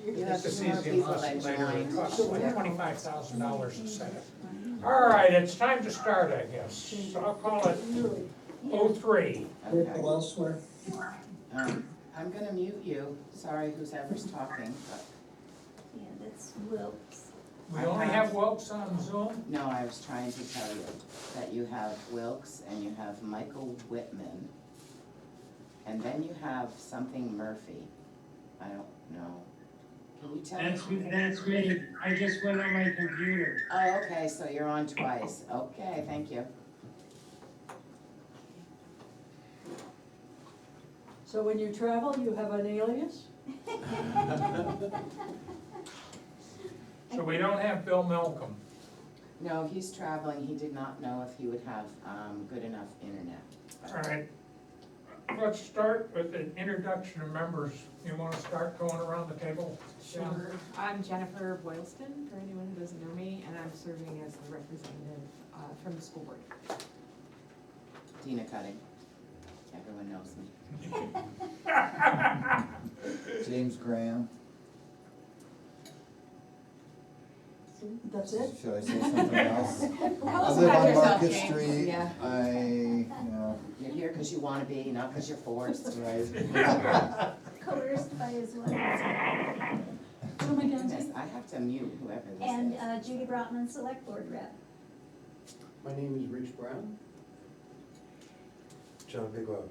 You have It's two easy more people unless that later it joined. costs like $25,000 a set. All right, it's time to start, I guess. So I'll call it 03. Okay. elsewhere. I'm gonna mute you, sorry who's ever's talking, but, Yeah, that's Wilkes. We only have Wilkes on Zoom? no, I was trying to tell you that you have Wilkes and you have Michael Whitman. And then you have something Murphy, I don't know. Can you tell me? That's me, I just went on my computer. Oh, okay, so you're on twice, okay, thank you. So when you travel, you have an alias? So we don't have Bill Malcolm. No, he's traveling, he did not know if he would have, good enough internet. All right. Let's start with an introduction of members. You want to start going around the table? Sure. I'm Jennifer Boylston, for anyone who doesn't know me, and I'm serving as the representative from the school board. Dina Cutting, everyone knows me. James Graham. That's it? Should I say something else? I Tell us live about on yourself, Market James. Street. Yeah. You're here because you wanna be, not because you're forced. Right. Coerced by his wife. Who am I Goodness, dancing? I have to mute whoever this And is. Judy Brotman, select board rep. My name is Rich Brown. John Bigelow.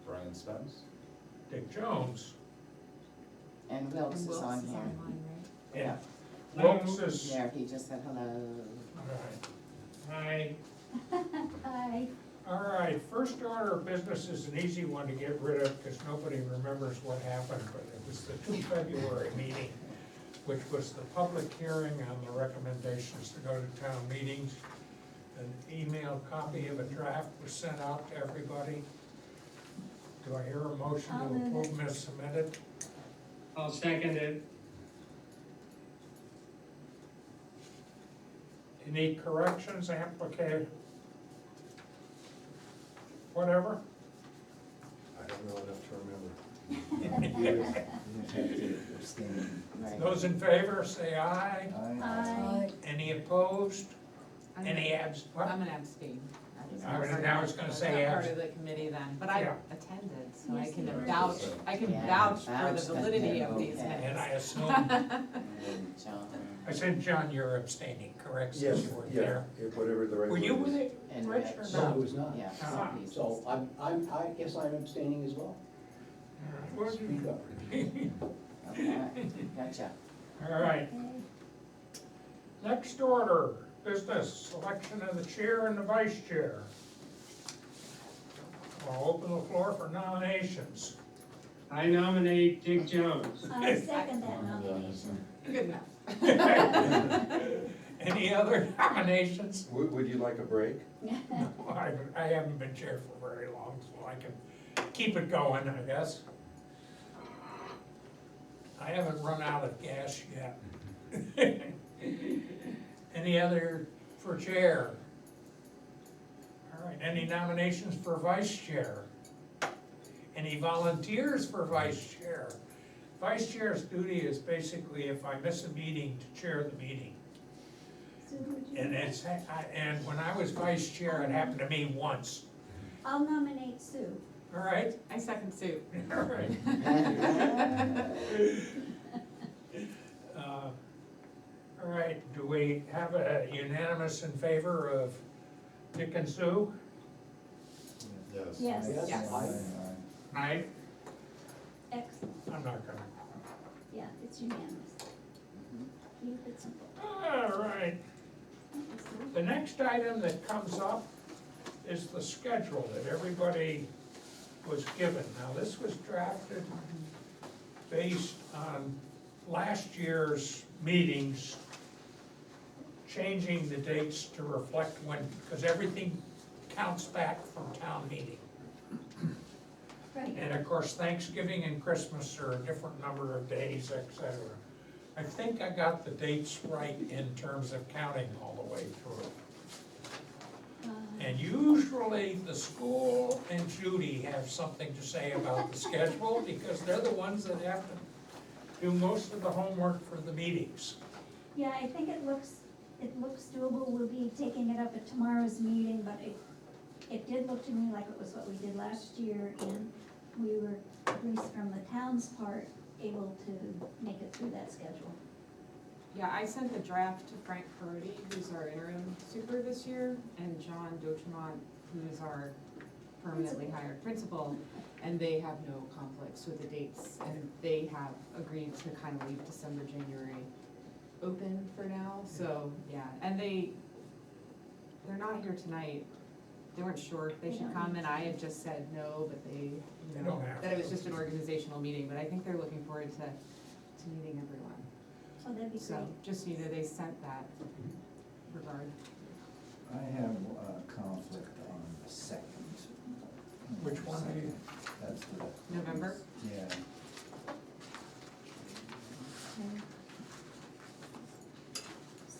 Brian Spence. Dick Jones. And Wilkes And is on here. online, right? Yeah. Wilkes is. There, he just said hello. All right. Hi. Hi. All right, first order of business is an easy one to get rid of because nobody remembers what happened, but it was the 2 February meeting, which was the public hearing on the recommendations to go to town meetings. An email copy of a draft was sent out to everybody. Do I hear a motion I'll to move it. approve as submitted? I'll second it. Any corrections, application? Whatever? I don't know enough to remember. Right. Those in favor, say aye. Aye. Any opposed? I'm Any gonna- abs, what? I'm gonna abstain. I was gonna say I'm not abs. part of the committee then, but I Yeah. attended, so I Yes, can you were. vouch, I can Yeah, vouch for vouch the that validity they're of these okay. And I minutes. assume, And John, I said, John, you're abstaining, correct, since Yes, you weren't yeah, there? whatever the right Were word you is. with it, and Rich, Rich. or No, I not? was not. Yeah, Ah. some pieces. So I guess I'm abstaining as well. All Speak up. Okay, gotcha. right, Okay. next order, business, selection of the chair and the vice chair. I'll open the floor for nominations. I nominate Dick Jones. I second that nomination. Good enough. Any other nominations? Would you like a break? I haven't been chair for very long, so I can keep it going, I guess. I haven't run out of gas yet. Any other for chair? All right, any nominations for vice chair? Any volunteers for vice chair? Vice chair's duty is basically if I miss a meeting, to chair the meeting. Sue, would you? And and when I was vice chair, it happened to me once. I'll nominate Sue. All right? I second Sue. All right. All right, do we have a unanimous in favor of Dick and Sue? Yes. Yes. Yes. Aye. Excellent. I'm not gonna. Yeah, it's unanimous. Keep it simple. All right, the next item that comes up is the schedule that everybody was given. Now, this was drafted based on last year's meetings, changing the dates to reflect when, because everything counts back from town meeting. Right. And of course, Thanksgiving and Christmas are a different number of days, et cetera. I think I got the dates right in terms of counting all the way through. And usually the school and Judy have something to say about the schedule because they're the ones that have to do most of the homework for the meetings. Yeah, I think it looks doable. We'll be taking it up at tomorrow's meeting, but it did look to me like it was what we did last year, and we were, at least from the town's part, able to make it through that schedule. Yeah, I sent the draft to Frank Perotti, who's our interim super this year, and John Dotremont, who's our permanently hired principal, and they have no conflicts with the dates, and they have agreed to kind of leave December, January open for now, so, yeah, and they're not here tonight. They weren't sure if they They should don't come, need and to. I had just said no, but they, They you know, don't have that it was to. just an organizational meeting, but I think they're looking forward to meeting everyone. Oh, that'd be great. So, just so you know, they sent that regard. I have a conflict on the second. Which one are you? That's the. November? Yeah, Okay.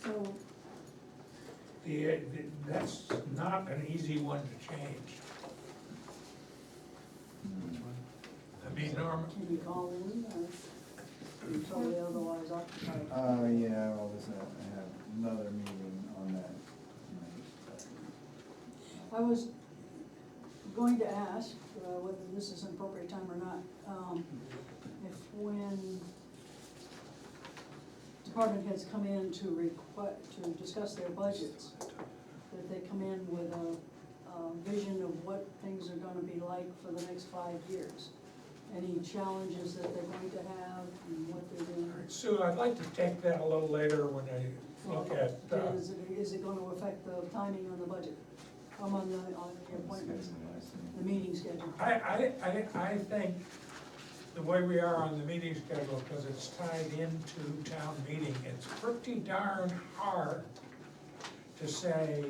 So, That's not an easy one to change. I mean, Can you call in, or are you totally otherwise occupied? yeah, well, I have another meeting on that night. I was going to ask, whether this is an appropriate time or not, if when department heads come in to discuss their budgets, that they come in with a vision of what things are gonna be like for the next 5 years. Any challenges that they're going to have and what they're doing. All right, Sue, I'd like to take that a little later when I look at, Is it gonna affect the timing on the budget? On the appointments, the meeting schedule? I think the way we are on the meeting schedule, because it's tied into town meeting, it's pretty darn hard to say,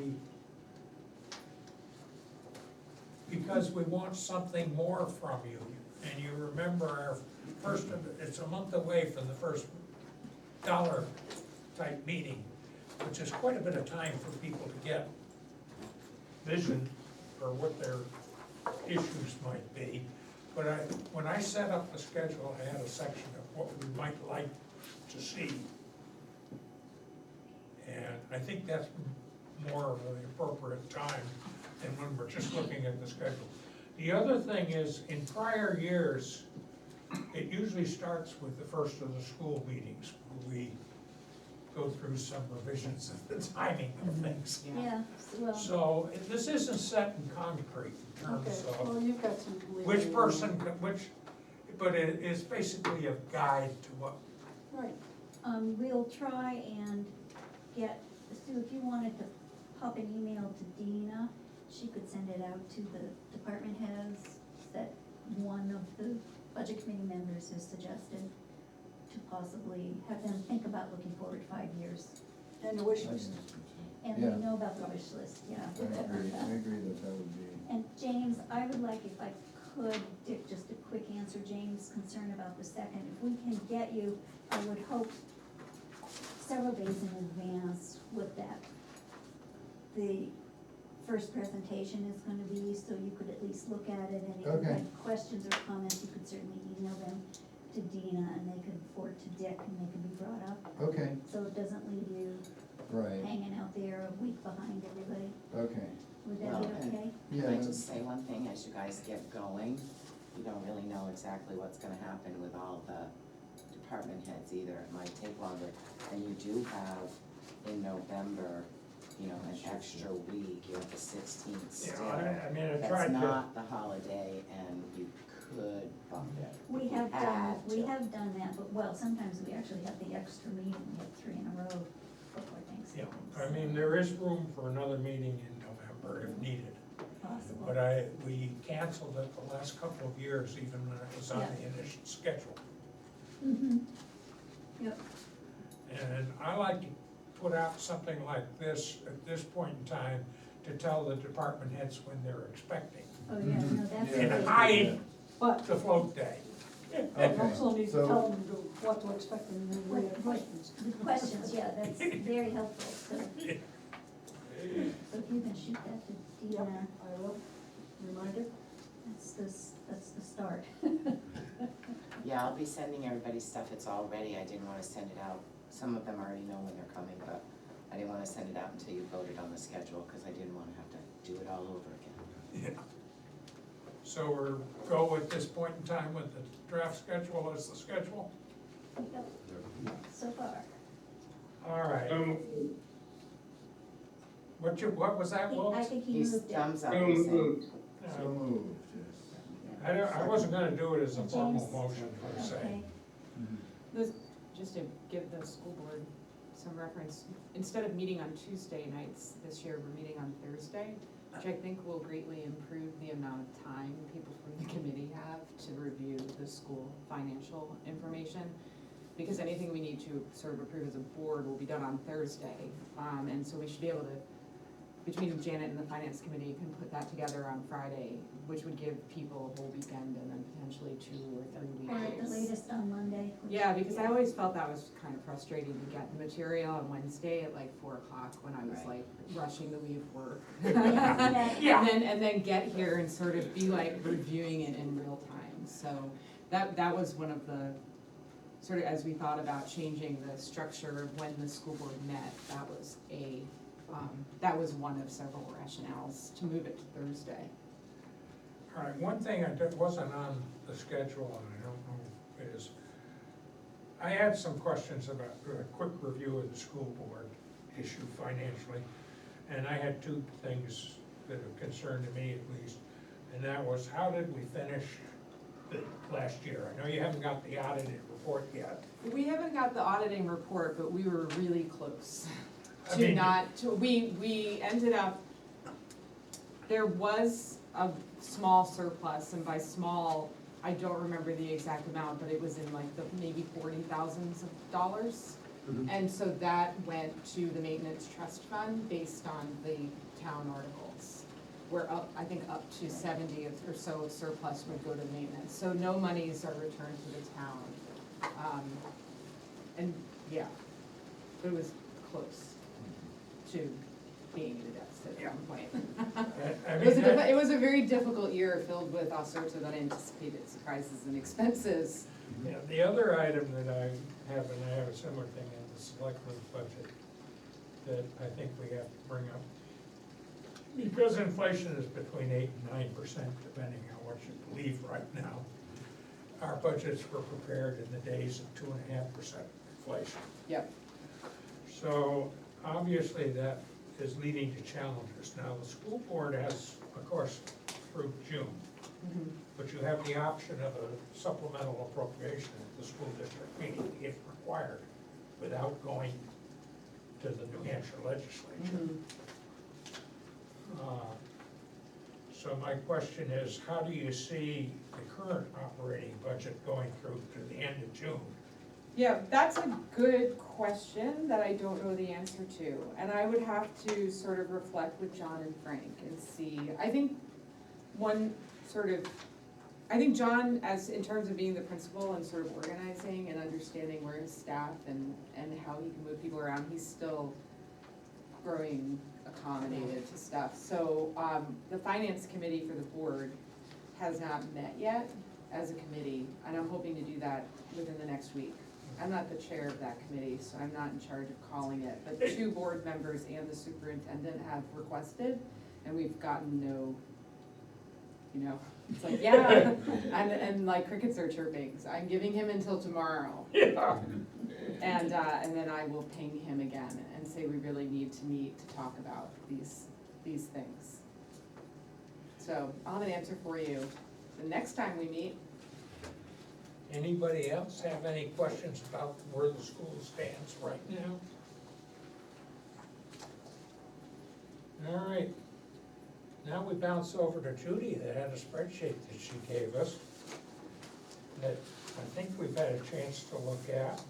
because we want something more from you. And you remember our first, it's a month away from the first dollar type meeting, which is quite a bit of time for people to get vision for what their issues might be. But when I set up the schedule, I had a section of what we might like to see. And I think that's more of the appropriate time than when we're just looking at the schedule. The other thing is, in prior years, it usually starts with the first of the school meetings, where we go through some revisions of the timing of things. yeah, well, So, this isn't set in concrete in Okay, terms well, of you've got some. which person, but it is basically a guide to what, Right, we'll try and get, Sue, if you wanted to pop an email to Dina, she could send it out to the department heads that one of the budget committee members has suggested to possibly have them think about looking forward 5 years. and the wish list. And Yeah. we know about the wish list, yeah. I agree that would be. And James, I would like, if I could, Dick, just a quick answer, James' concern about the second. If we can get you, I would hope several days in advance with that. The first presentation is gonna be, so you could at least look at it, and if you Okay. had questions or comments, you could certainly email them to Dina, and they could forward to Dick, and they could be brought up. Okay, So it doesn't leave you right, hanging out there a week behind everybody. okay, Would that Well, be and- okay? yeah, Can I just say one thing, as you guys get going, you don't really know exactly what's gonna happen with all the department heads either, it might take longer. And you do have in November, you know, an extra week, you have the 16th still. I mean, I That's tried to, not the holiday, and you could bump it. We if you have done, had we to. have done that, but well, sometimes we actually have the extra meeting, we have 3 in a row before Thanksgiving. I mean, there is room for another meeting in November if needed. Possible. But we canceled it the last couple of years, even when it was on Yeah. the initial schedule. Mm-hmm, yep, And I like to put out something like this at this point in time to tell the department heads when they're expecting. oh, yeah, no, that's Yeah. And great. hide But the float day. you okay, also need to so- tell them what to expect in the way of What- questions. The questions, yeah, that's very helpful, so. So if you can shoot that to Yep, Dina, I will, reminder. that's the start. Yeah, I'll be sending everybody stuff, it's all ready, I didn't wanna send it out, some of them already know when they're coming, but I didn't wanna send it out until you voted on the schedule, cause I didn't wanna have to do it all over again. Yeah. So we're go at this point in time with the draft schedule as the schedule? Yep, so far. All right, what was that, I Wilks? think he He's moved it. thumbs up, So he's saying. moved. So moved, yes. I wasn't gonna do it as a formal James? motion per se. Okay, This, just to give the school board some reference, instead of meeting on Tuesday nights this year, we're meeting on Thursday, which I think will greatly improve the amount of time people from the committee have to review the school financial information. Because anything we need to sort of approve as a board will be done on Thursday. And so we should be able to, between Janet and the finance committee, can put that together on Friday, which would give people a whole weekend and then potentially 2 or 3 or at the weekdays. latest on Monday. which- Yeah, because I always felt that was kind of frustrating to get the material on Wednesday at like 4 o'clock when I was Right. like rushing to leave work. Yeah. And then get here and sort of be like reviewing it in real time. So that was one of the, sort of as we thought about changing the structure of when the school board met, that was one of several rationales to move it to Thursday. All right, one thing that wasn't on the schedule, and I don't know if it is, I had some questions about a quick review of the school board issue financially, and I had 2 things that are concerned to me at least, and that was, how did we finish the last year? I know you haven't got the audited report yet. We haven't got the auditing report, but we were really close I to mean- we ended up, there was a small surplus, and by small, I don't remember the exact amount, but it was in like the maybe $40,000s of dollars. Mhm. And so that went to the maintenance trust fund based on the town articles. We're up, I think up to 70 or so of surplus would go to maintenance, so no monies are returned to the town. And, yeah, it was close to being in a deficit at one point. I It was mean, it was a very difficult year filled with all sorts of unanticipated surprises and expenses. yeah, the other item that I have, and I have a similar thing in the selectmen's budget, that I think we have to bring up. Because inflation is between 8% and 9%, depending on what you believe right now, our budgets were prepared in the days of 2.5% inflation. Yep. So obviously that is leading to challenges. Now, the school board has, of course, through June, but you have the option of a supplemental appropriation at the school district meeting if required, without going to the New Hampshire legislature. So my question is, how do you see the current operating budget going through to the end of June? Yeah, that's a good question that I don't know the answer to, and I would have to sort of reflect with John and Frank and see. I think John, as in terms of being the principal and sort of organizing and understanding where his staff and how he can move people around, he's still growing accommodated to stuff. So, the finance committee for the board has not met yet as a committee, and I'm hoping to do that within the next week. I'm not the chair of that committee, so I'm not in charge of calling it, but 2 board members and the superintendent have requested, and we've gotten no, it's like, yeah, and like crickets are chirping, so I'm giving him until tomorrow. Yeah. And then I will ping him again and say we really need to meet to talk about these things. So I'll have an answer for you the next time we meet. Anybody else have any questions about where the school stands right now? All right, now we bounce over to Judy that had a spreadsheet that she gave us that I think we've had a chance to look at.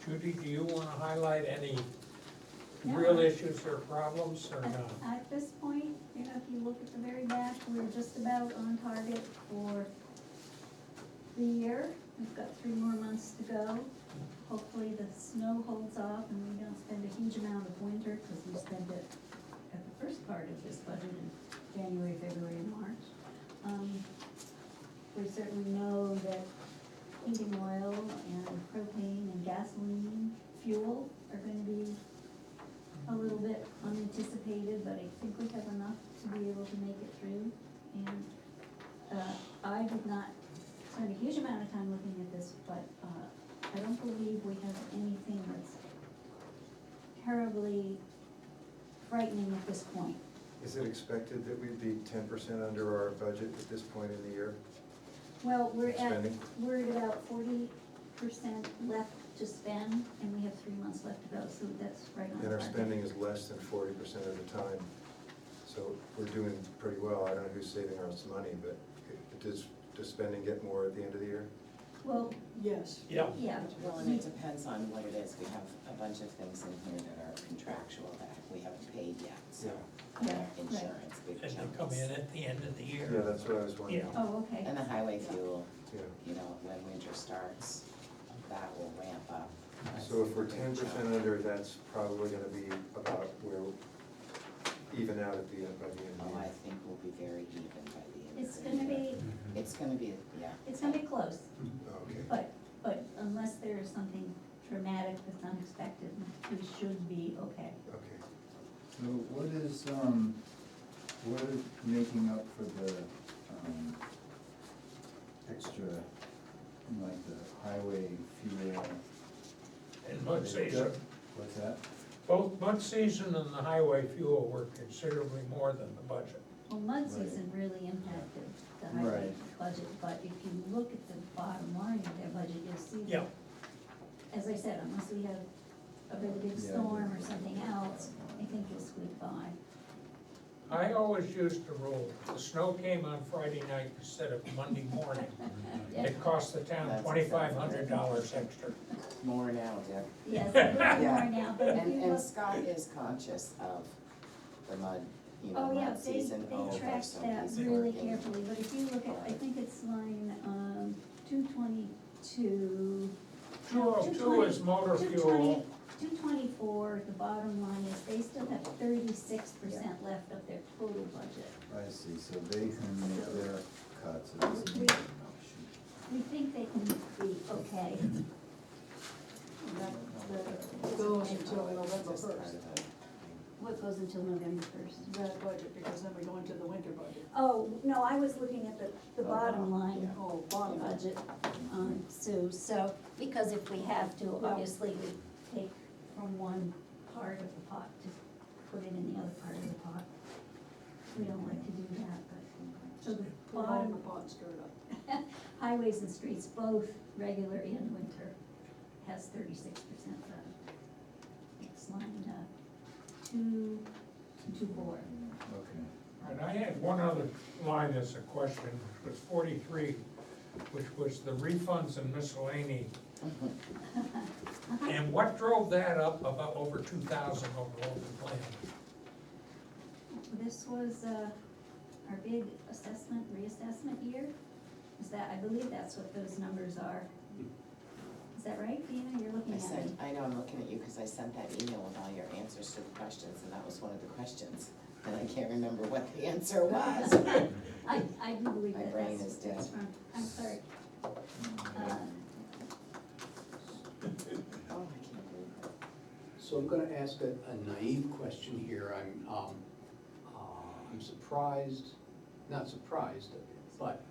Judy, do you wanna highlight any real issues or problems or not? At this point, if you look at the very back, we're just about on target for the year. We've got 3 more months to go. Hopefully the snow holds off and we don't spend a huge amount of winter, because we spend it at the first part of this budget in January, February, and March. We certainly know that heating oil and propane and gasoline fuel are gonna be a little bit unanticipated, but I think we have enough to be able to make it through. And, I did not spend a huge amount of time looking at this, but, I don't believe we have anything that's terribly frightening at this point. Is it expected that we'd be 10% under our budget at this point in the year? Well, we're Spending? at about 40% left to spend, and we have 3 months left to go, so that's right on And our target. spending is less than 40% of the time. So we're doing pretty well. I don't know who's saving us money, but does spending get more at the end of the year? Well, Yes. Yeah. yeah. Well, and it depends on what it is. We have a bunch of things in here that are contractual that we haven't paid yet, so. Yeah, right. Insurance, big And chunks. they come in at the end of the year. Yeah, that's what I was wondering. Yeah. Oh, okay. And the highway fuel, Yeah. you know, when winter starts, that will ramp up. So if we're That's a big 10% chunk. under, that's probably gonna be about where, even out at the end, by the end of Oh, the I year. think we'll be very even by the end. It's of the gonna year. be, It's gonna be, yeah. it's gonna be close, Oh, okay. but unless there is something dramatic that's unexpected, we should be okay. Okay. So what is making up for the, extra, like the highway fuel? And mud season, What's that? both mud season and the highway fuel were considerably more than the budget. Well, mud Right. season really impacted the highway Right. budget, but if you look at the bottom line of their budget, you'll see Yeah. that, as I said, unless we have a really big Yeah, storm or yeah. something else, I think you'll squeak by. I always used the rule, if the snow came on Friday night instead of Monday morning, it cost the town That's $2,500 extra. More now, Dick. Yes, a little Yeah. more now, but if you And look, Scott is conscious of the mud, you know, oh yeah, mud season over, they track so that he's really working. carefully, but if you look at, I think it's line, 222. 202 is motor fuel. 224, the bottom line is they still have 36% left of their total budget. I see, so they can make their cuts. It doesn't We- mean- oh, shoot. We think they can be okay. That goes until November Just part first, of it. What goes until November 1st? that budget, because then we go into the winter budget. Oh, no, I was looking at the bottom line Oh, bottom line. budget, Sue, so, because if we have to, obviously, we take from one part of the pot to put it in the other part of the pot. We don't like to do that, but, so the Put all bottom, the pot and stir it up. highways and streets, both regular and winter, has 36% left. It's line, 224. Okay. And I had one other line as a question, which was 43, which was the refunds and miscellany. And what drove that up about over 2,000 over what we planned? This was, our big assessment, reassessment year. Is that, I believe that's what those numbers are. Is that right, Dina? You're looking I at me. sent, I know, I'm looking at you because I sent that email with all your answers to the questions, and that was one of the questions. And I can't remember what the answer was. I do believe My that brain that's is what it's dead. from. I'm sorry. Oh, I can't believe that. So I'm gonna ask a naive question here. I'm surprised, not surprised, but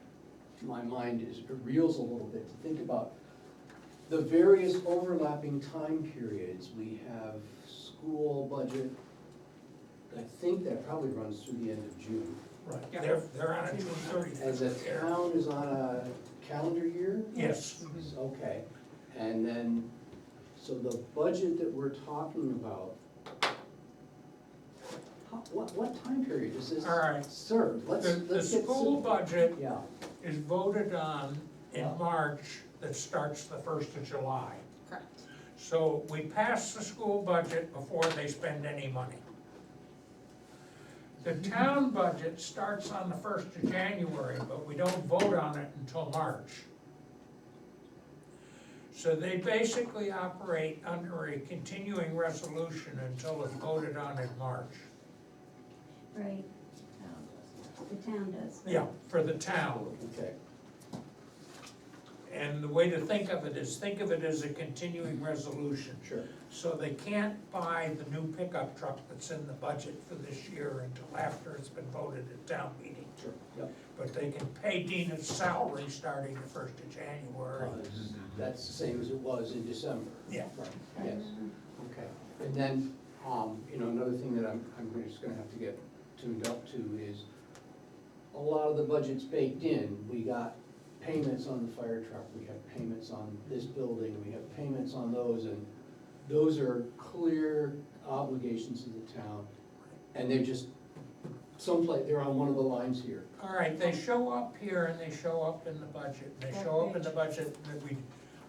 my mind it reels a little bit to think about the various overlapping time periods. We have school budget, I think that probably runs through the end of June. Right. They're on a June 30th. And the town is on a calendar year? Yes. Okay, and then, so the budget that we're talking about, what time period does this All right. serve? Let's The get school some- budget Yeah, is voted on in Yeah. March, that starts the 1st of July. Correct. So we pass the school budget before they spend any money. The town budget starts on the 1st of January, but we don't vote on it until March. So they basically operate under a continuing resolution until it's voted on in March. Right. The town does. Yeah, for the town. Okay, And the way to think of it is, think of it as a continuing resolution. sure. So they can't buy the new pickup truck that's in the budget for this year until after it's been voted at town meeting. Sure, yep. But they can pay Dina's salary starting the 1st of January. That's the same as it was in December. Yeah. Right, yes, okay. And then, another thing that I'm just gonna have to get tuned up to is, a lot of the budget's baked in. We got payments on the fire truck, we have payments on this building, we have payments on those, and those are clear obligations of the town. And they're just, someplace, they're on one of the lines here. All right, they show up here and they show up in the budget, and they show up in the budget that we,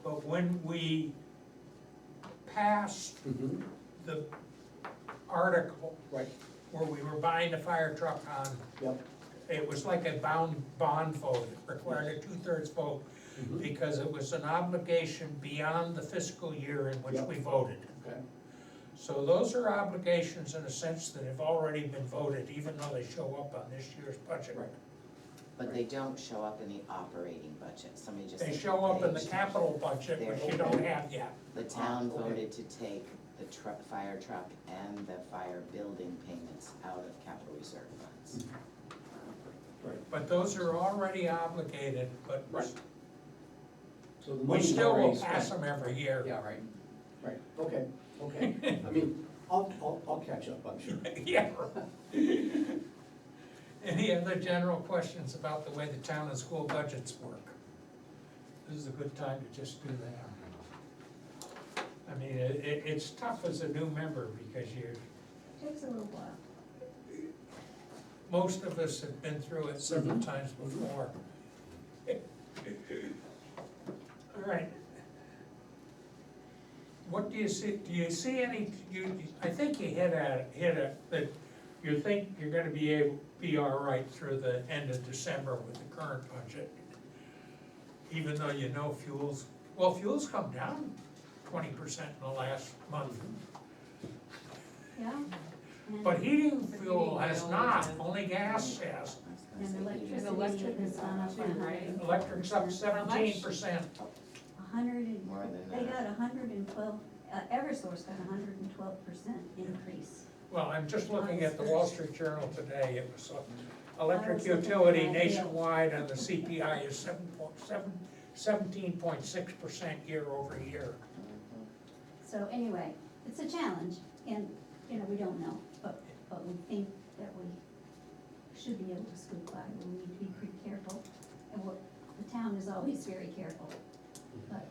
but when we passed the article Right, where we were buying the fire truck on, yep. it was like a bond vote, it required a 2/3 vote, because it was an obligation beyond the fiscal year in which Yep. we voted. Okay, So those are obligations in a sense that have already been voted, even though they show up on this year's budget. right. But they don't show up in the operating budget, somebody just. They said show up in the page. capital budget, which you don't have yet. The town Okay. voted to take the fire truck and the fire building payments out of capital reserve funds. Right. But those are already obligated, but Right. So the we money's still already will pass spent. them every year. Yeah, right, okay. I mean, I'll catch up, I'm sure. Yeah. Any other general questions about the way the town and school budgets work? This is a good time to just do that. I mean, it's tough as a new member because Takes a little while. most of us have been through it several times before. All right. What do you see any, I think you hit it, that you think you're gonna be all right through the end of December with the current budget. Even though you know fuel's come down 20% in the last month. Yeah? And- But heating But fuel heating has oil not, is- only gas has. I was gonna And say electricity electric has is gone up up too, right? Electric's up 17%. 100 More than they that. got 112, Eversource got 112% increase. Well, I'm just looking at the Wall Street Journal today, it was, electric I was looking utility at that, yeah. nationwide and the CPI is 17.6% year over year. So anyway, it's a challenge, and, we don't know, but we think that we should be able to scoot by, we need to be pretty careful. And the town is always very careful, but,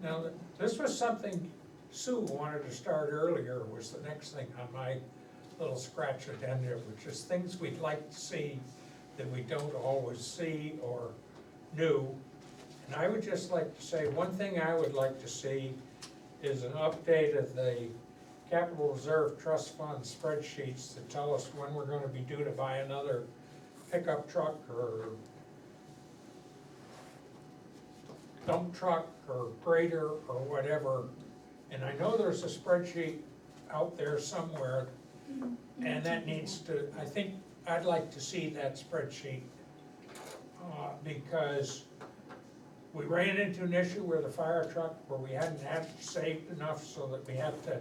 Now, this was something Sue wanted to start earlier, was the next thing on my little scratch addenda, which is things we'd like to see that we don't always see or knew. And I would just like to say, one thing I would like to see is an update of the capital reserve trust fund spreadsheets that tell us when we're gonna be due to buy another pickup truck or dump truck or grader or whatever. And I know there's a spreadsheet out there somewhere, and that needs to, I think, I'd like to see that spreadsheet. Because we ran into an issue where the fire truck, where we hadn't had saved enough so that we had to,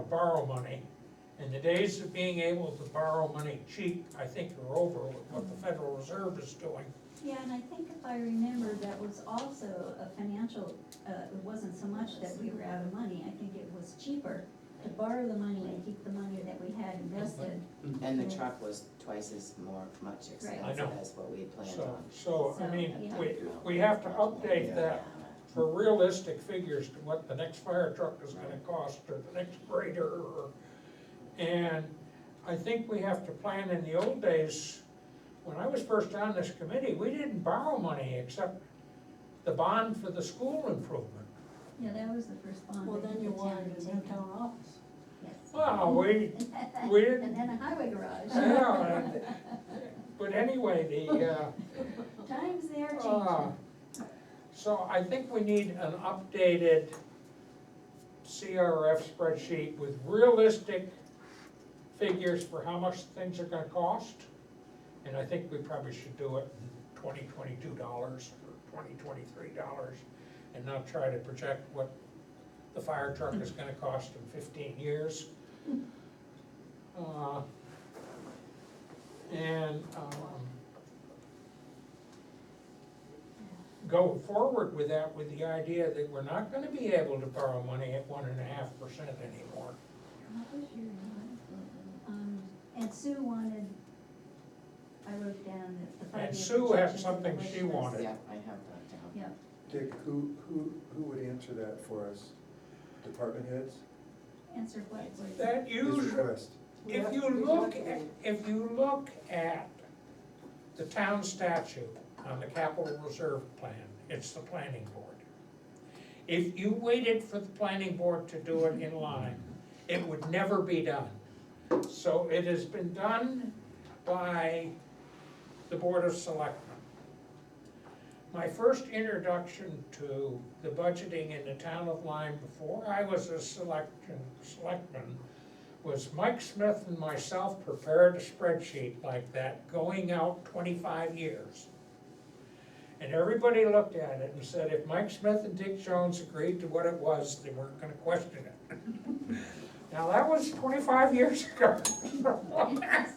borrow money. And the days of being able to borrow money cheap, I think are over with what the Federal Reserve is doing. yeah, and I think if I remember, that was also a financial, it wasn't so much that we were out of money, I think it was cheaper to borrow the money and keep the money that we had invested. And the truck was twice as much I know. expensive as what we had planned So, on. so, I mean, Yeah. we have to update that for realistic figures to what the next fire truck is gonna cost, or the next grader, and I think we have to plan. In the old days, when I was first on this committee, we didn't borrow money except the bond for the school improvement. Yeah, that was the first bond. Well, that then you the town wanted had a new taken. town office. Yes. Well, we didn't. And then a highway garage. Yeah, but anyway, Times they are uh, changing. so I think we need an updated CRF spreadsheet with realistic figures for how much things are gonna cost. And I think we probably should do it in $2022 or $2023, and not try to project what the fire truck is gonna cost in 15 years. And go forward with that, with the idea that we're not gonna be able to borrow money at 1.5% anymore. And Sue wanted, I wrote down that the 5-year And Sue had projections in the something wish she list. wanted. Yeah, I have that down. Yeah, Dick, who would answer that for us? Department heads? answer what? That His usually, request. if you look at the town statute on the capital reserve plan, it's the planning board. If you waited for the planning board to do it in Lyme, it would never be done. So it has been done by the Board of Selectmen. My first introduction to the budgeting in the town of Lyme before I was a selectman was Mike Smith and myself prepared a spreadsheet like that going out 25 years. And everybody looked at it and said, if Mike Smith and Dick Jones agreed to what it was, they weren't gonna question it. Now, that was 25 years ago.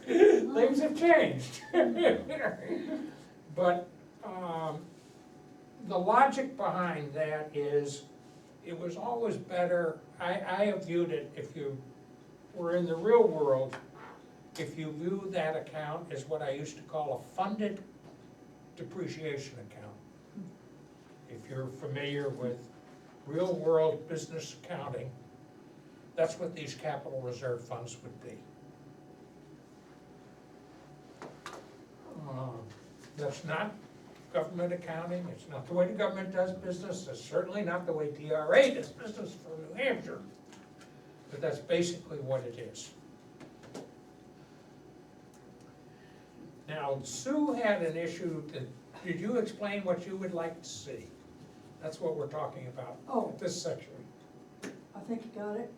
Things have changed. But the logic behind that is, it was always better, I have viewed it, if you were in the real world, if you view that account as what I used to call a funded depreciation account. If you're familiar with real world business accounting, that's what these capital reserve funds would be. That's not government accounting, it's not the way the government does business, it's certainly not the way DRA does business for New Hampshire. But that's basically what it is. Now, Sue had an issue that, did you explain what you would like to see? That's what we're talking about, Oh. this section. I think you got it.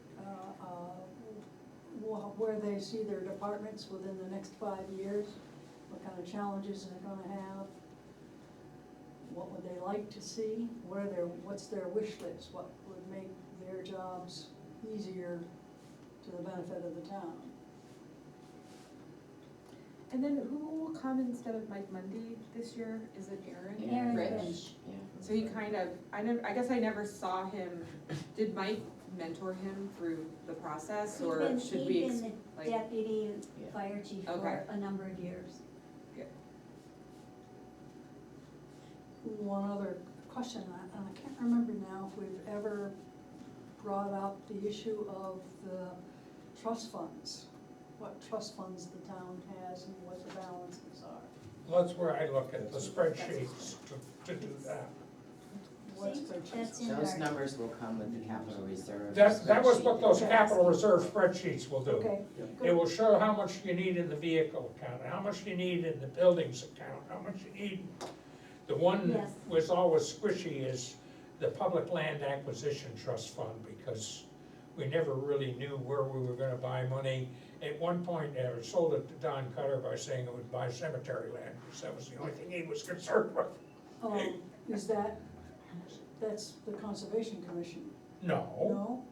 Where they see their departments within the next 5 years, what kind of challenges they're gonna have, what would they like to see, what's their wish list, what would make their jobs easier to the benefit of the town. And then who will come instead of Mike Mundy this year? Is it Aaron? Aaron Rich? Rich. Yeah. So he kind of, I guess I never saw him, did Mike mentor him through the process, or should we? He'd been like- the deputy Yeah. fire chief Okay. for a number of years. One other question, and I can't remember now if we've ever brought up the issue of the trust funds. What trust funds the town has and what the balances are. Well, that's where I look at the spreadsheets to do that. What See, spreadsheets? that's in Those our, numbers will come with the capital reserve. That was what those spreadsheet. capital reserve spreadsheets will do. Okay, It good. will show how much you need in the vehicle account, how much you need in the buildings account, how much you need. The one that Yes. was always squishy is the public land acquisition trust fund, because we never really knew where we were gonna buy money. At one point, I sold it to Don Cutter by saying it would buy cemetery land, because that was the only thing he was concerned with. Is that's the Conservation Commission? No, No?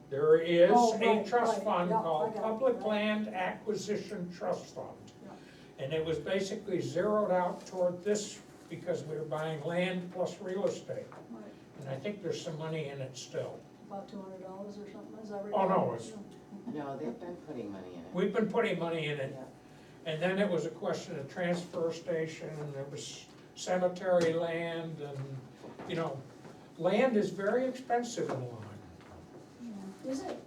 there is Oh, a right, trust right, fund yeah, I called got it, Public right. Land Acquisition Trust Fund. Yeah. And it was basically zeroed out toward this, because we were buying land plus real estate. Right, And I think there's some money in it still. about $200 or something, is that right? Oh, no, it's- No, they've been putting money in it. We've been putting money in it. Yeah. And then it was a question of transfer station, and there was cemetery land, and, you know, land is very expensive in yeah. Is it?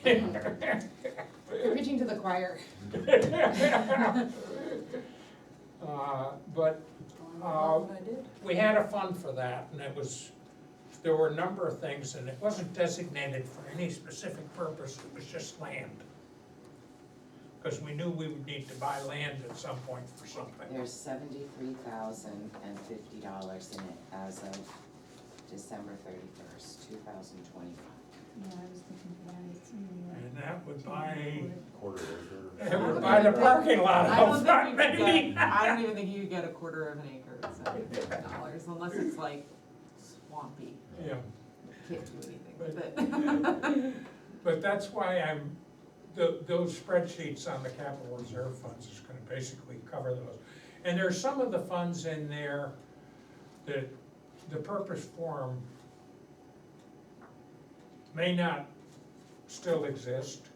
Lyme. You're preaching to the choir. But Oh, I did. we had a fund for that, and it was, there were a number of things, and it wasn't designated for any specific purpose, it was just land. Because we knew we would need to buy land at some point for something. There's $73,050 in it as of December 31st, 2021. Yeah, I was thinking that, it's really And that would buy, Quarter acre. it would buy the parking lot I don't out think front, you could maybe. get, I don't even think you could get a quarter of an acre at $75, unless it's like swampy, Yeah, can't do anything with it. but that's why those spreadsheets on the capital reserve funds is gonna basically cover those. And there's some of the funds in there that the purpose for 'em may not still exist,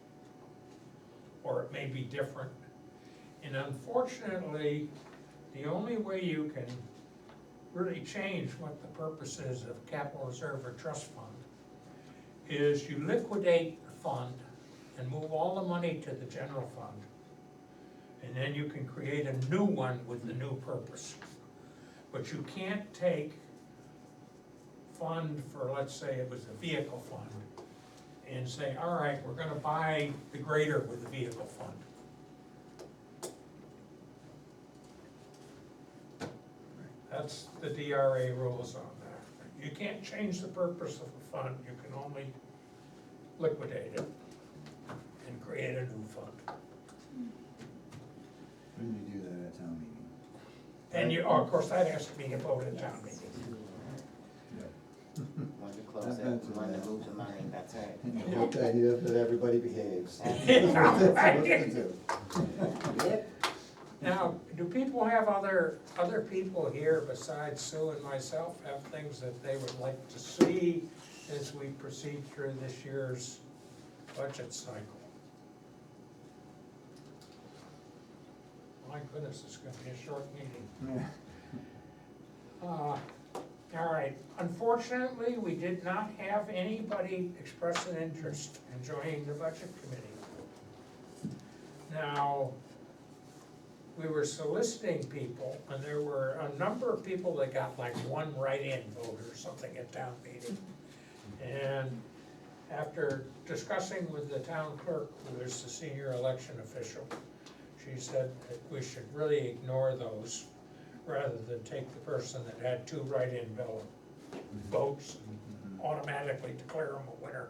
or it may be different. And unfortunately, the only way you can really change what the purpose is of capital reserve or trust fund is you liquidate the fund and move all the money to the general fund. And then you can create a new one with the new purpose. But you can't take fund for, let's say it was a vehicle fund, and say, all right, we're gonna buy the grader with the vehicle fund. That's the DRA rules on that. You can't change the purpose of a fund, you can only liquidate it and create a new fund. When you do that at town meeting. And you, oh, of course, that has to be a vote at town meeting. When to close That's it, not too when to bad. move the money, that's right. And hope that everybody behaves. That's That's right. what to do. Yep. Now, do people have other people here besides Sue and myself have things that they would like to see as we proceed through this year's budget cycle? My goodness, it's gonna be a short meeting. Yeah. All right, unfortunately, we did not have anybody express an interest in joining the budget committee. Now, we were soliciting people, and there were a number of people that got like one write-in vote or something at town meeting. And after discussing with the town clerk, who is the senior election official, she said that we should really ignore those rather than take the person that had two write-in votes and automatically declare them a winner.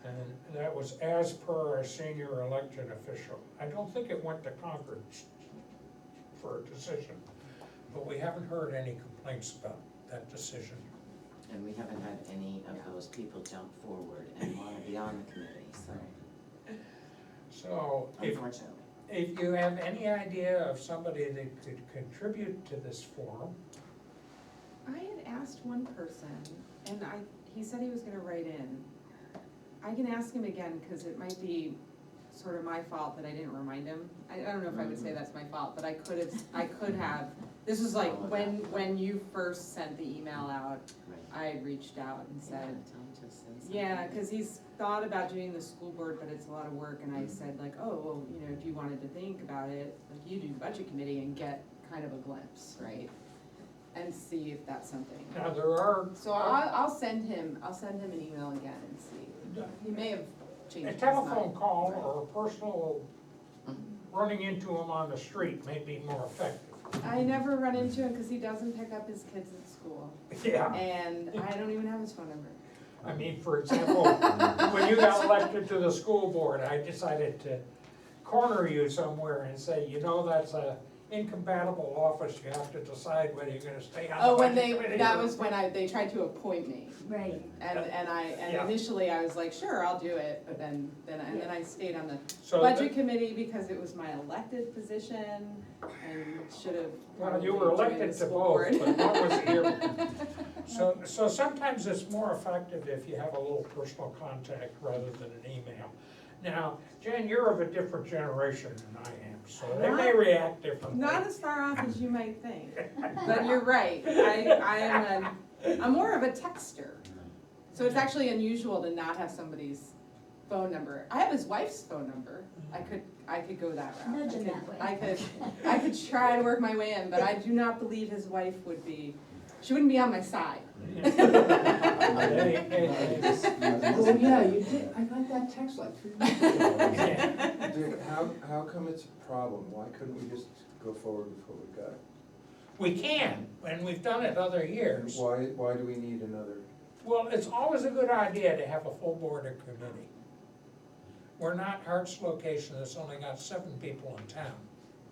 And that was as per our senior election official. I don't think it went to Concord for a decision, but we haven't heard any complaints about that decision. And we haven't had any of those people jump forward and wanna be on the committee, so So if you have any idea of somebody that could contribute to this forum, I had asked one person, and he said he was gonna write in. I can ask him again, cause it might be sort of my fault that I didn't remind him. I don't know if I would say that's my fault, but I could have, this was like when you first sent the email out, right. I had reached out and Yeah, said, tell him to say something. yeah, cause he's thought about doing the school board, but it's a lot of work, and I said like, oh, well, you know, if you wanted to think about it, like you do the budget committee and get kind of a glimpse, right? And see if that's something. now there are. So I'll send him an email again and see. He may have changed A his telephone mind. call or a personal running into him on the street may be more effective. I never run into him because he doesn't pick up his kids at school, Yeah, and I don't even have his phone number. I mean, for example, when you got elected to the school board, I decided to corner you somewhere and say, you know, that's a incompatible office, you have to decide whether you're gonna stay on Oh, the when budget committee. that or- was when they tried to appoint me. Right. And Yeah. initially I was like, sure, I'll do it, but then I stayed on the So budget committee because it was my elected position and should have. Well, you were probably joined elected the to school both, board. but that was here. So sometimes it's more effective if you have a little personal contact rather than an email. Now, Jen, you're of a different generation than I am, so they may react differently. Not as far off as you might think, but you're right, I'm more of a texter. So it's actually unusual to not have somebody's phone number. I have his wife's phone number, I could go that route. Nudge him that way. I could try to work my way in, but I do not believe his wife she wouldn't be on my side. Oh, yeah, you did, I got that text like 3 weeks ago. Dick, how come it's a problem? Why couldn't we just go forward with what we got? We can, and we've done it other years. Why do we need another Well, it's always a good idea to have a full board or committee. We're not Hart's location that's only got 7 people in town.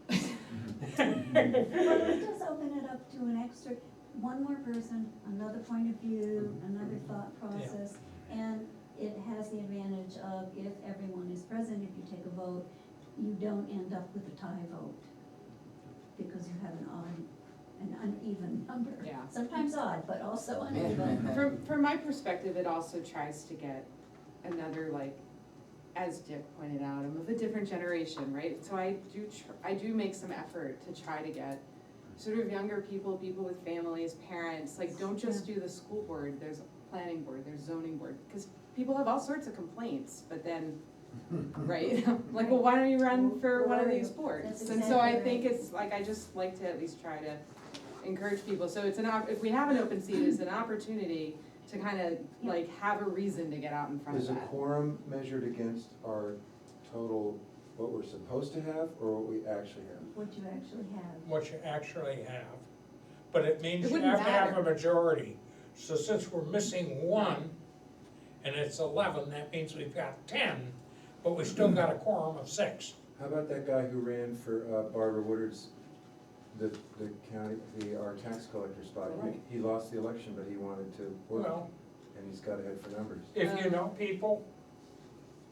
But it does open it up to an extra, one more person, another point of view, another thought process. And it has the advantage of if everyone is present, if you take a vote, you don't end up with a tie vote. Because you have an uneven number. Yeah. Sometimes odd, but also uneven. From my perspective, it also tries to get another, like, as Dick pointed out, I'm of a different generation, right? So I do make some effort to try to get sort of younger people, people with families, parents, like, don't just do the school board, there's planning board, there's zoning board, because people have all sorts of complaints, but then, right? Like, well, why don't you run for one of these boards? That's And so I exactly think right. it's, like, I just like to at least try to encourage people, so it's if we have an open seat, it's an opportunity to kind of, like, have a reason to get out in front of Is a that. quorum measured against our total, what we're supposed to have, or what we actually have? What you actually have. What you actually have. But it means It you wouldn't have to have a matter. majority. So since we're missing 1, and it's 11, that means we've got 10, but we still got a quorum of 6. How about that guy who ran for Barbara Woodard's, the county, our tax collector spot? Right. He lost the election, but he wanted to work, Well, and he's got ahead for numbers. if you know people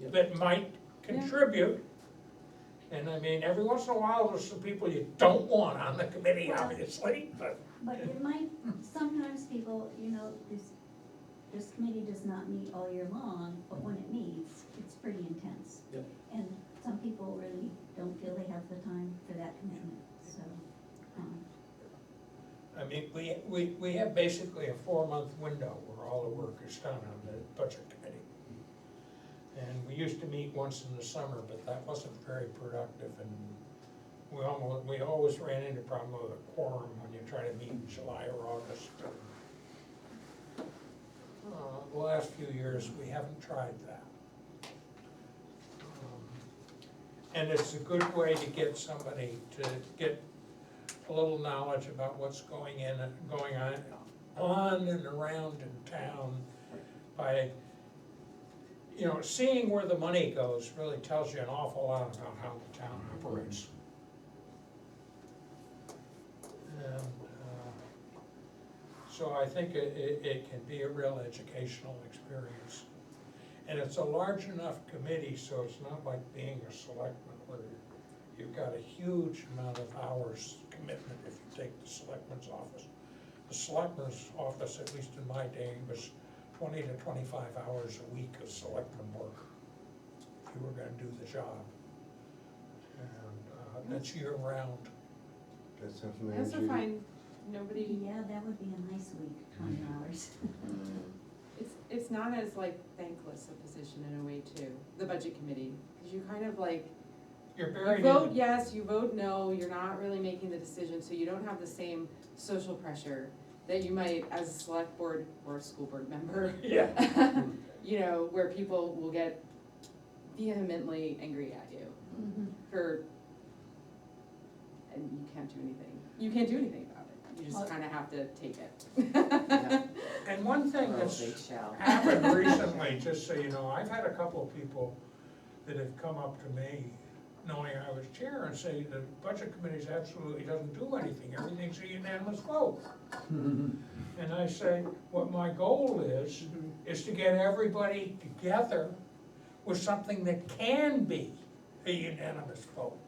Yep. that might contribute, and I mean, every once in a while, there's some people you don't want on the committee, Well, obviously, but. But it might, sometimes people, you know, this committee does not meet all year long, but when it meets, it's pretty intense. Yep. And some people really don't feel they have the time for that commitment, so, I mean, we have basically a 4-month window where all the work is done on the budget committee. And we used to meet once in the summer, but that wasn't very productive, and we always ran into problem with a quorum when you try to meet in July or August. The last few years, we haven't tried that. And it's a good way to get somebody to get a little knowledge about what's going on and around in town by, you know, seeing where the money goes really tells you an awful lot about how the town operates. And, so I think it can be a real educational experience. And it's a large enough committee, so it's not like being a selectman where you've got a huge amount of hours commitment if you take the selectman's office. The selectman's office, at least in my day, was 20 to 25 hours a week of selectman work, if you were gonna do the job. And that's year round. That sounds I familiar, also Judy? find nobody, yeah, that would be a nice week, 20 hours. it's not as, like, thankless a position in a way too, the budget committee, because you kind of like, You're you buried vote in, yes, you vote no, you're not really making the decision, so you don't have the same social pressure that you might as a select board or a school board member. yeah. You know, where people will get vehemently angry at you for, and you can't do anything. You can't do anything about it, you just kinda have to take it. Yeah. And one thing Well, that's they shall. happened recently, just so you know, I've had a couple of people that have come up to me, knowing I was chair, and say the budget committee absolutely doesn't do anything, everything's a unanimous vote. And I say, what my goal is to get everybody together with something that can be a unanimous vote.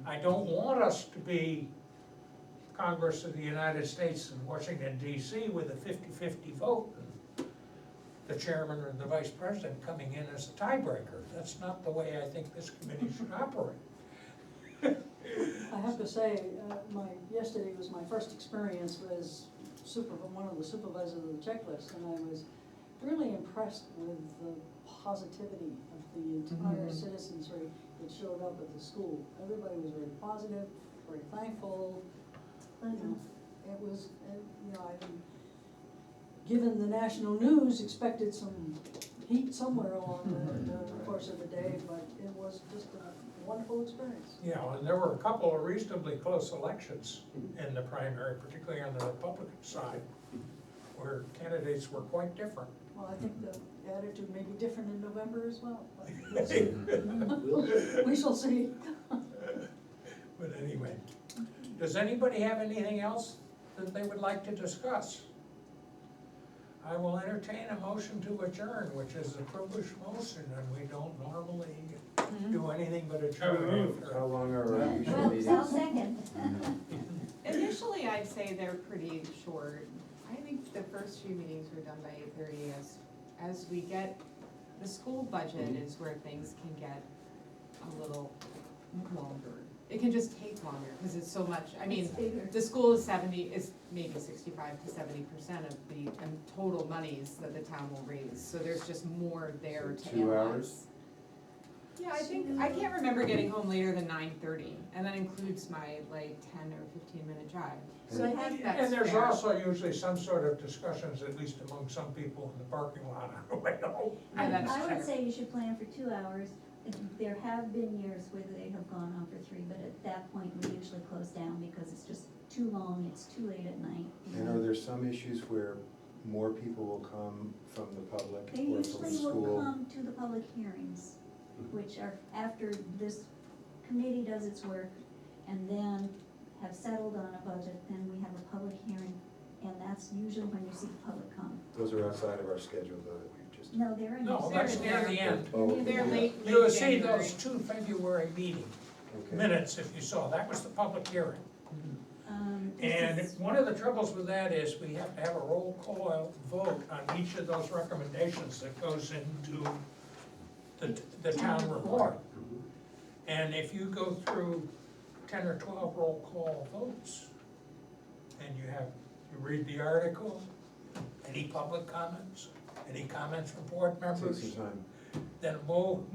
I don't want us to be Congress of the United States in Washington DC with a 50-50 vote, and the chairman or the vice president coming in as a tiebreaker. That's not the way I think this committee should operate. I have to say, yesterday was my first experience as one of the supervisors of the checklist, and I was really impressed with the positivity of the entire citizenry that showed up at the school. Everybody was very positive, very thankful. You know, it was, you know, given the national news, expected some heat somewhere along the course of the day, but it was just a wonderful experience. Yeah, and there were a couple of reasonably close elections in the primary, particularly on the Republican side, where candidates were quite different. Well, I think the attitude may be different in November as well, but we'll see. We shall see. But anyway, does anybody have anything else that they would like to discuss? I will entertain a motion to adjourn, which is a privileged motion, and we don't normally do anything but adjourn after. How long are our usual Well, meetings? I'll second. Initially, I'd say they're pretty short. I think the first few meetings were done by 8:30. As we get, the school budget is where things can get a little longer. It can just take longer, because it's so much, I mean, It's bigger. the school is maybe 65 to 70% of the total monies that the town will raise, so there's just more there So to 2 analyze. hours? Yeah, I can't remember getting home later than 9:30, and that includes my like 10 or 15-minute drive. So I think that's And there's fair. also usually some sort of discussions, at least among some people in the parking lot on the way home. Yeah, that's I would true. say you should plan for 2 hours. There have been years where they have gone on for 3, but at that point, we usually close down because it's just too long, it's too late at night. And are there some issues where more people will come from the public They or from usually school? will come to the public hearings, which are after this committee does its work and then have settled on a budget, then we have a public hearing, and that's usually when you see the public come. Those are outside of our schedule, though, that we've just. No, they're in. No, there. that's near the end. Oh, They're late You'll see January. those 2 February meeting okay. minutes, if you saw, that was the public hearing. This And is- one of the troubles with that is we have to have a roll call vote on each of those recommendations that goes into the town report. And if you go through 10 or 12 roll call votes, and you read the article, any public comments, any comments from board Take members, some time. then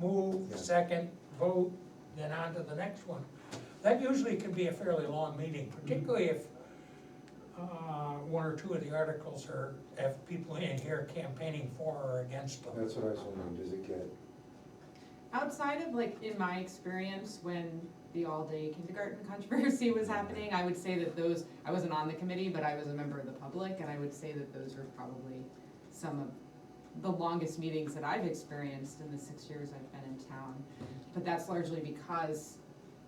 move, Yeah. second, vote, then on to the next one. That usually can be a fairly long meeting, particularly if 1 or 2 of the articles have people in here campaigning for or against them. That's what I was wondering, does it get, Outside of like, in my experience, when the all-day kindergarten controversy was happening, I would say that those, I wasn't on the committee, but I was a member of the public, and I would say that those were probably some of the longest meetings that I've experienced in the 6 years I've been in town. But that's largely because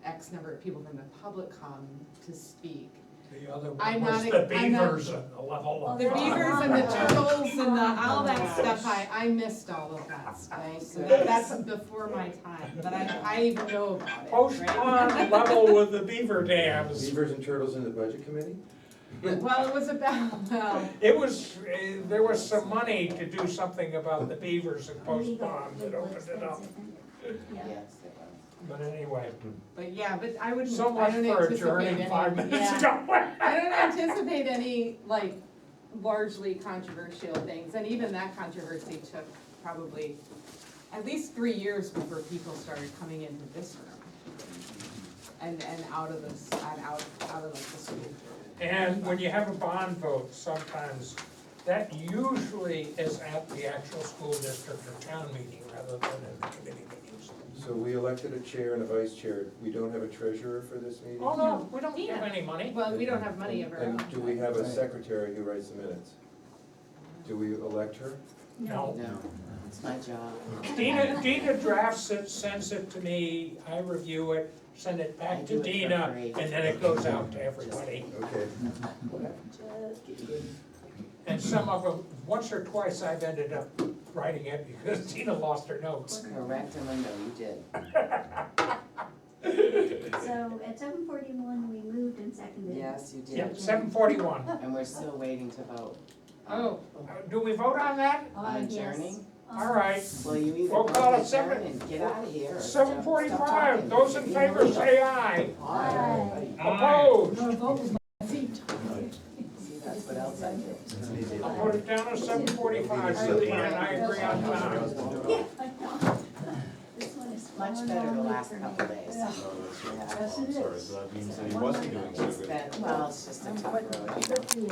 X number of people from the public come to speak. The other I'm one was not- the I'm not- beavers and the level of. The beavers and the turtles and all that stuff, I missed all of that stuff, so that's before my time, but I even know about it, Post right? pond level with the beaver dams. beavers and turtles in the budget committee? Well, it was about, well, It was, there was some money to do something about the beavers at Post Legal- Pond that legal opened it up. expense, I think. Yeah. Yes, it was. But anyway, but yeah, but I wouldn't, so I much don't for anticipate adjourning any, 5 minutes yeah. ago. I don't anticipate any, like, largely controversial things, and even that controversy took probably at least 3 years before people started coming into this room. And out of this, and out of like the school. And when you have a bond vote, sometimes that usually is at the actual school district or town meeting rather than in the committee meetings. So we elected a chair and a vice chair, we don't have a treasurer for this meeting? Oh, no, we don't Yeah. have any money. Well, we don't have money of our own. And do we have a secretary who writes the minutes? Do we elect her? No. No, it's my job. Dina drafts it, sends it to me, I review it, send it I back do to it for Dina, free. and then it goes out to everybody. Okay. Just kidding. And some of them, once or twice I've ended up writing it because Dina lost her notes. Correct, Linda, you did. So at 7:41, we moved and seconded. Yes, you did. Yep, 7:41. And we're still waiting to vote. Oh, do we vote on that? On Yes. adjourning? All right, Well, you either We'll vote call it to adjourn 7 and get out of here. or 7:45, stop those in talking. favor say aye. Aye. Opposed? I'm gonna vote with my feet. See, that's what else I do. I'll put it down to 7:45, so Dina and I agree on time. Yeah, I know. This one is Much far better the longer last for me. couple days. Yeah. Yeah. Yes, it Sorry, is. so that means that he wasn't doing so It's good. been, well, it's just a tough road. Good for you.